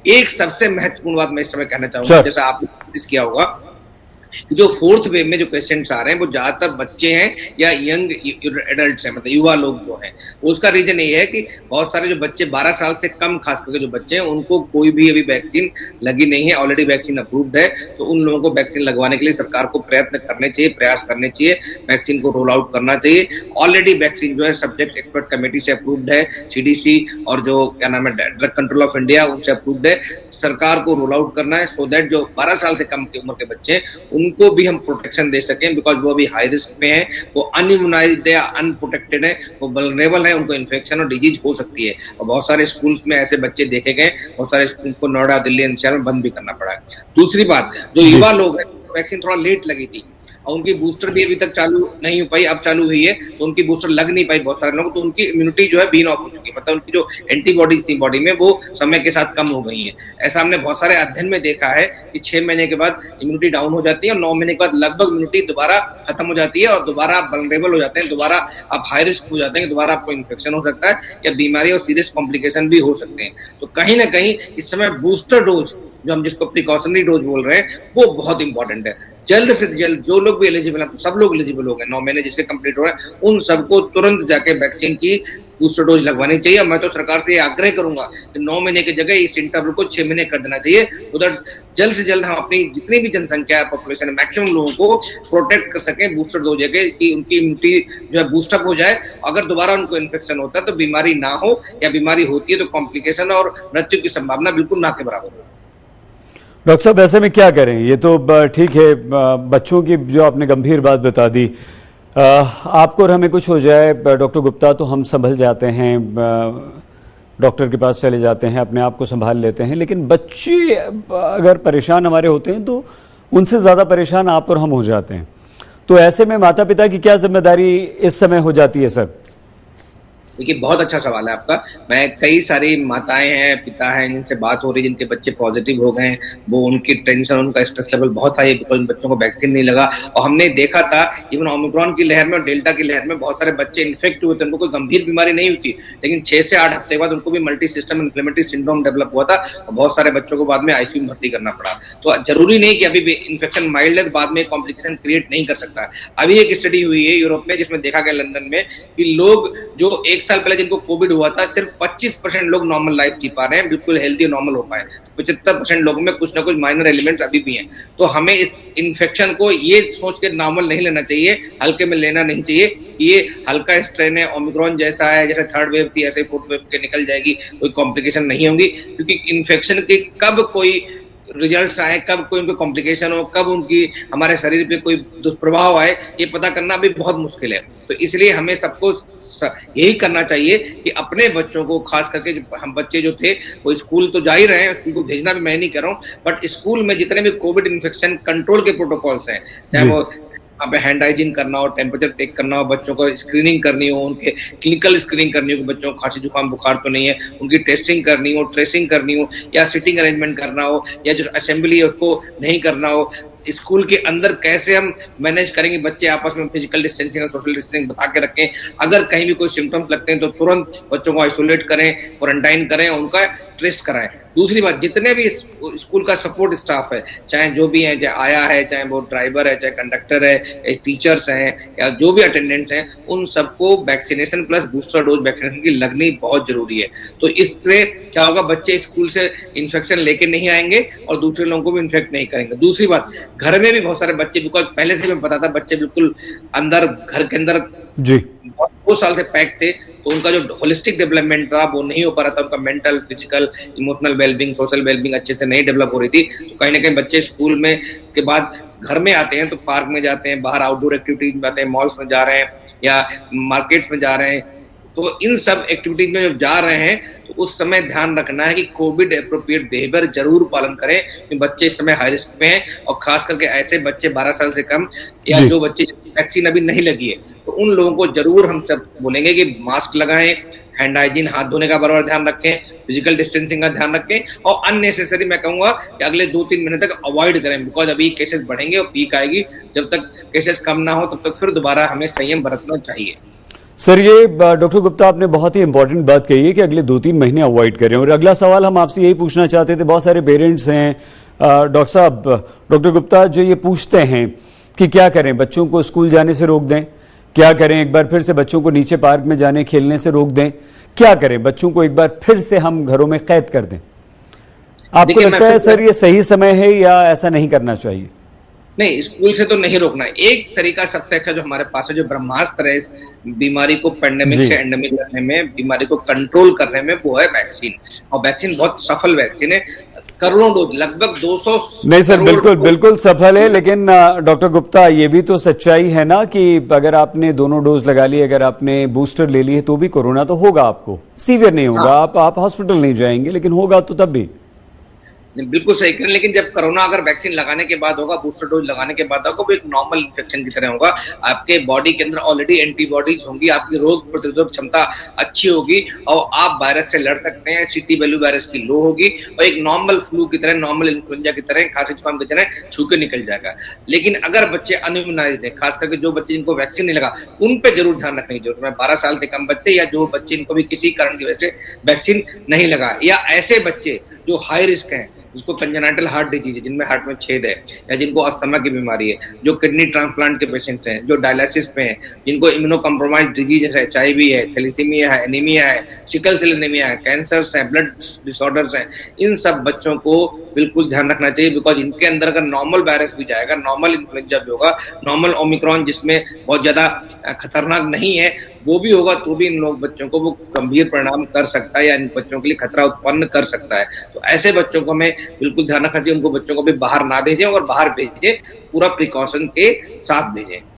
एक सबसे महत्वपूर्ण बात मैं इस समय कहना चाहूंगा, जैसा आपने नोटिस किया होगा कि जो फोर्थ वेव में जो पेशेंट्स आ रहे हैं वो ज्यादातर बच्चे हैं या यंग एडल्ट्स हैं, मतलब युवा लोग जो हैं। उसका रीजन ये है कि बहुत सारे जो बच्चे 12 साल से कम, खास करके जो बच्चे हैं, उनको कोई भी अभी वैक्सीन लगी नहीं है। ऑलरेडी वैक्सीन अप्रूव्ड है, तो उन लोगों को वैक्सीन लगवाने के लिए सरकार को प्रयत्न करने चाहिए, प्रयास करने चाहिए, वैक्सीन को रोल आउट करना चाहिए। ऑलरेडी वैक्सीन जो है सब्जेक्ट एक्सपर्ट कमेटी से अप्रूव्ड है, सीडीसी और जो क्या नाम है ड्रग कंट्रोल ऑफ इंडिया, उनसे अप्रूव्ड है। सरकार को रोल आउट करना है सो दैट जो 12 साल से कम की उम्र के बच्चे हैं उनको भी हम प्रोटेक्शन दे सकें, बिकॉज वो अभी हाई रिस्क पे हैं, वो अनइम्यूनाइज्ड है, अनप्रोटेक्टेड है, वो वल्नरेबल है, उनको इन्फेक्शन और डिजीज हो सकती है। और बहुत सारे स्कूल्स में ऐसे बच्चे देखे गए, बहुत सारे स्कूल को नोएडा, दिल्ली, एनसीआर में बंद भी करना पड़ा है। दूसरी बात, जो युवा लोग हैं, वैक्सीन थोड़ा लेट लगी थी और उनकी बूस्टर भी अभी तक चालू नहीं हो पाई, अब चालू हुई है, तो उनकी बूस्टर लग नहीं पाई बहुत सारे लोग, तो उनकी इम्यूनिटी जो है बीन ऑफ हो चुकी है, मतलब उनकी जो एंटीबॉडीज थी बॉडी में वो समय के साथ कम हो गई है। ऐसा हमने बहुत सारे अध्ययन में देखा है कि 6 महीने के बाद इम्यूनिटी डाउन हो जाती है और 9 महीने के बाद लगभग इम्यूनिटी दोबारा खत्म हो जाती है और दोबारा आप वल्नरेबल हो जाते हैं, दोबारा आप हाई रिस्क हो जाते हैं, दोबारा आपको इन्फेक्शन हो सकता है या बीमारी और सीरियस कॉम्प्लिकेशन भी हो सकते हैं। तो कहीं ना कहीं इस समय बूस्टर डोज, जो हम जिसको प्रिकॉशनरी डोज बोल रहे हैं, वो बहुत इंपॉर्टेंट है। जल्द से जल्द जो लोग भी एलिजिबल हैं, सब लोग एलिजिबल हो गए, 9 महीने जिसके कंप्लीट हो रहे हैं, उन सबको तुरंत जाके वैक्सीन की बूस्टर डोज लगवानी चाहिए। मैं तो सरकार से ये आग्रह करूंगा कि 9 महीने की जगह इस इंटरवल को 6 महीने कर देना चाहिए, उधर जल्द से जल्द हम अपनी जितनी भी जनसंख्या है, पॉपुलेशन है, मैक्सिमम लोगों को प्रोटेक्ट कर सकें बूस्टर डोज के, कि उनकी इम्यूनिटी जो है बूस्टअप हो जाए। अगर दोबारा उनको इन्फेक्शन होता है तो बीमारी ना हो, या बीमारी होती है तो कॉम्प्लिकेशन और मृत्यु की संभावना बिल्कुल ना के बराबर हो। डॉक्टर साहब, ऐसे में क्या करें? ये तो ठीक है, बच्चों की जो आपने गंभीर बात बता दी, आपको और हमें कुछ हो जाए डॉक्टर गुप्ता तो हम संभल जाते हैं, डॉक्टर के पास चले जाते हैं, अपने आप को संभाल लेते हैं, लेकिन बच्चे अगर परेशान हमारे होते हैं तो उनसे ज़्यादा परेशान आप और हम हो जाते हैं। तो ऐसे में माता पिता की क्या जिम्मेदारी इस समय हो जाती है सर? देखिए, बहुत अच्छा सवाल है आपका। मैं कई सारी माताएं हैं, पिता हैं, जिनसे बात हो रही है, जिनके बच्चे पॉजिटिव हो गए हैं, वो उनकी टेंशन, उनका स्ट्रेस लेवल बहुत हाई है बिकॉज बच्चों को वैक्सीन नहीं लगा। और हमने देखा था इवन ओमिक्रॉन की लहर में और डेल्टा की लहर में बहुत सारे बच्चे इन्फेक्ट हुए थे, उनको कोई गंभीर बीमारी नहीं हुई थी, लेकिन 6 से 8 हफ्ते के बाद उनको भी multi system inflammatory syndrome develop हुआ था और बहुत सारे बच्चों को बाद में आईसीयू में भर्ती करना पड़ा। तो जरूरी नहीं कि अभी भी इन्फेक्शन माइल्ड है बाद में कॉम्प्लिकेशन क्रिएट नहीं कर सकता। अभी एक स्टडी हुई है यूरोप में जिसमें देखा गया, लंदन में, कि लोग जो 1 साल पहले जिनको कोविड हुआ था, सिर्फ 25% लोग नॉर्मल लाइफ जी पा रहे हैं, बिल्कुल हेल्दी नॉर्मल हो पाए। 75% लोगों में कुछ ना कुछ माइनर एलिमेंट्स अभी भी हैं। तो हमें इस इन्फेक्शन को ये सोच के नॉर्मल नहीं लेना चाहिए, हल्के में लेना नहीं चाहिए कि ये हल्का स्ट्रेन है, ओमिक्रॉन जैसा है, जैसे 3rd वेव थी ऐसे 4th वेव के निकल जाएगी, कोई कॉम्प्लिकेशन नहीं होंगी। क्योंकि इन्फेक्शन के कब कोई रिजल्ट्स आए, कब कोई उनको कॉम्प्लिकेशन हो, कब उनकी हमारे शरीर पे कोई दुष्प्रभाव आए, ये पता करना अभी बहुत मुश्किल है। तो इसलिए हमें सबको यही करना चाहिए कि अपने बच्चों को, खास करके जो हम बच्चे जो थे वो स्कूल तो जा ही रहे हैं, स्कूल को भेजना भी मैं नहीं कर रहा हूँ, बट स्कूल में जितने भी कोविड इन्फेक्शन कंट्रोल के प्रोटोकॉल्स हैं, चाहे वो वहाँ पे हैंड हाइजीन करना हो, टेम्परेचर चेक करना हो, बच्चों को स्क्रीनिंग करनी हो, उनके क्लिनिकल स्क्रीनिंग करनी हो कि बच्चों को खांसी जुकाम बुखार तो नहीं है, उनकी टेस्टिंग करनी हो, ट्रेसिंग करनी हो, या सिटिंग अरेंजमेंट करना हो, या जो असेंबली है उसको नहीं करना हो। स्कूल के अंदर कैसे हम मैनेज करेंगे, बच्चे आपस में फिजिकल डिस्टेंसिंग और सोशल डिस्टेंसिंग बता के रखें। अगर कहीं भी कोई सिम्टम्स लगते हैं तो तुरंत बच्चों को आइसोलेट करें, क्वारंटाइन करें, उनका टेस्ट कराएं। दूसरी बात, जितने भी स्कूल का सपोर्ट स्टाफ है, चाहे जो भी है, चाहे आया है, चाहे वो ड्राइवर है, चाहे कंडक्टर है, टीचर्स हैं, या जो भी अटेंडेंट्स हैं, उन सबको vaccination plus booster dose vaccination की लगनी बहुत जरूरी है। तो इससे क्या होगा, बच्चे स्कूल से इन्फेक्शन लेके नहीं आएंगे और दूसरे लोगों को भी इन्फेक्ट नहीं करेंगे। दूसरी बात, घर में भी बहुत सारे बच्चे, बिकॉज पहले से मैं पता था बच्चे बिल्कुल अंदर, घर के अंदर जी 2 साल से पैक थे, तो उनका जो होलिस्टिक डेवलपमेंट था वो नहीं हो पा रहा था, उनका mental, physical, emotional wellbeing, social wellbeing अच्छे से नहीं डेवलप हो रही थी। तो कहीं ना कहीं बच्चे स्कूल में के बाद घर में आते हैं तो पार्क में जाते हैं, बाहर आउटडोर एक्टिविटीज में जाते हैं, मॉल्स में जा रहे हैं या मार्केट्स में जा रहे हैं, तो इन सब एक्टिविटीज में जब जा रहे हैं तो उस समय ध्यान रखना है कि कोविड एप्रोप्रिएट बिहेवियर जरूर पालन करें, कि बच्चे इस समय हाई रिस्क पे हैं, और खास करके ऐसे बच्चे 12 साल से कम या जो बच्चे वैक्सीन अभी नहीं लगी है, तो उन लोगों को जरूर हम सब बोलेंगे कि मास्क लगाएं, हैंड हाइजीन, हाथ धोने का बराबर ध्यान रखें, फिजिकल डिस्टेंसिंग का ध्यान रखें, और अननेसेसरी मैं कहूंगा कि अगले 2-3 महीने तक अवॉइड करें, बिकॉज अभी केसेस बढ़ेंगे और पीक आएगी। जब तक केसेस कम ना हो तब तक फिर दोबारा हमें संयम बरतना चाहिए। सर ये डॉक्टर गुप्ता आपने बहुत ही इंपॉर्टेंट बात कही है कि अगले 2-3 महीने अवॉइड करें। और अगला सवाल हम आपसे यही पूछना चाहते थे, बहुत सारे पेरेंट्स हैं डॉक्टर साहब, डॉक्टर गुप्ता, जो ये पूछते हैं कि क्या करें, बच्चों को स्कूल जाने से रोक दें, क्या करें, एक बार फिर से बच्चों को नीचे पार्क में जाने खेलने से रोक दें, क्या करें, बच्चों को एक बार फिर से हम घरों में कैद कर दें? आपको लगता है सर ये सही समय है या ऐसा नहीं करना चाहिए? नहीं, स्कूल से तो नहीं रोकना। एक तरीका सबसे अच्छा जो हमारे पास है, जो ब्रह्मास्त्र है इस बीमारी को पेंडेमिक से एंडेमिक करने में, बीमारी को कंट्रोल करने में, वो है वैक्सीन। और वैक्सीन बहुत सफल वैक्सीन है, करोड़ों डोज, लगभग 200 नहीं सर, बिल्कुल बिल्कुल सफल है। लेकिन डॉक्टर गुप्ता, ये भी तो सच्चाई है ना कि अगर आपने दोनों डोज लगा ली, अगर आपने बूस्टर ले ली है, तो भी कोरोना तो होगा आपको, सीवियर नहीं होगा। हाँ। आप हॉस्पिटल नहीं जाएंगे, लेकिन होगा तो तब भी। बिल्कुल सही करें, लेकिन जब कोरोना अगर वैक्सीन लगाने के बाद होगा, बूस्टर डोज लगाने के बाद होगा, वो एक नॉर्मल इन्फेक्शन की तरह होगा। आपके बॉडी के अंदर ऑलरेडी एंटीबॉडीज होंगी, आपकी रोग प्रतिरोधक क्षमता अच्छी होगी और आप वायरस से लड़ सकते हैं। सीटी वैल्यू वायरस की लो होगी और एक नॉर्मल फ्लू की तरह, नॉर्मल इन्फ्लुएंजा की तरह, खांसी जुकाम की तरह छू के निकल जाएगा। लेकिन अगर बच्चे अनइम्यूनाइज्ड है, खास करके जो बच्चे जिनको वैक्सीन नहीं लगा, उन पे जरूर ध्यान रखने की जरूरत है। 12 साल से कम बच्चे या जो बच्चे इनको भी किसी कारण की वजह से वैक्सीन नहीं लगा, या ऐसे बच्चे जो हाई रिस्क हैं, जिसको कंजेनाइटल हार्ट डिजीज है, जिनमें हार्ट में छेद है, या जिनको अस्थमा की बीमारी है, जो किडनी ट्रांसप्लांट के पेशेंट्स हैं, जो डायलिसिस पे हैं, जिनको इम्यूनो कॉम्प्रोमाइज डिजीज है, एचआईवी है, थैलेसीमिया है, एनीमिया है, सिकल सेल एनीमिया है, कैंसर्स हैं, ब्लड डिसऑर्डर्स हैं, इन सब बच्चों को बिल्कुल ध्यान रखना चाहिए। बिकॉज इनके अंदर अगर नॉर्मल वायरस भी जाएगा, नॉर्मल इन्फ्लुएंजा भी होगा, नॉर्मल ओमिक्रॉन जिसमें बहुत ज्यादा खतरनाक नहीं है, वो भी होगा, तो भी इन लोग बच्चों को वो गंभीर परिणाम कर सकता है या इन बच्चों के लिए खतरा उत्पन्न कर सकता है। तो ऐसे बच्चों को हमें बिल्कुल ध्यान रखना चाहिए, उनको बच्चों को भी बाहर ना भेजें, और बाहर भेजें पूरा प्रिकॉशन के साथ भेजें।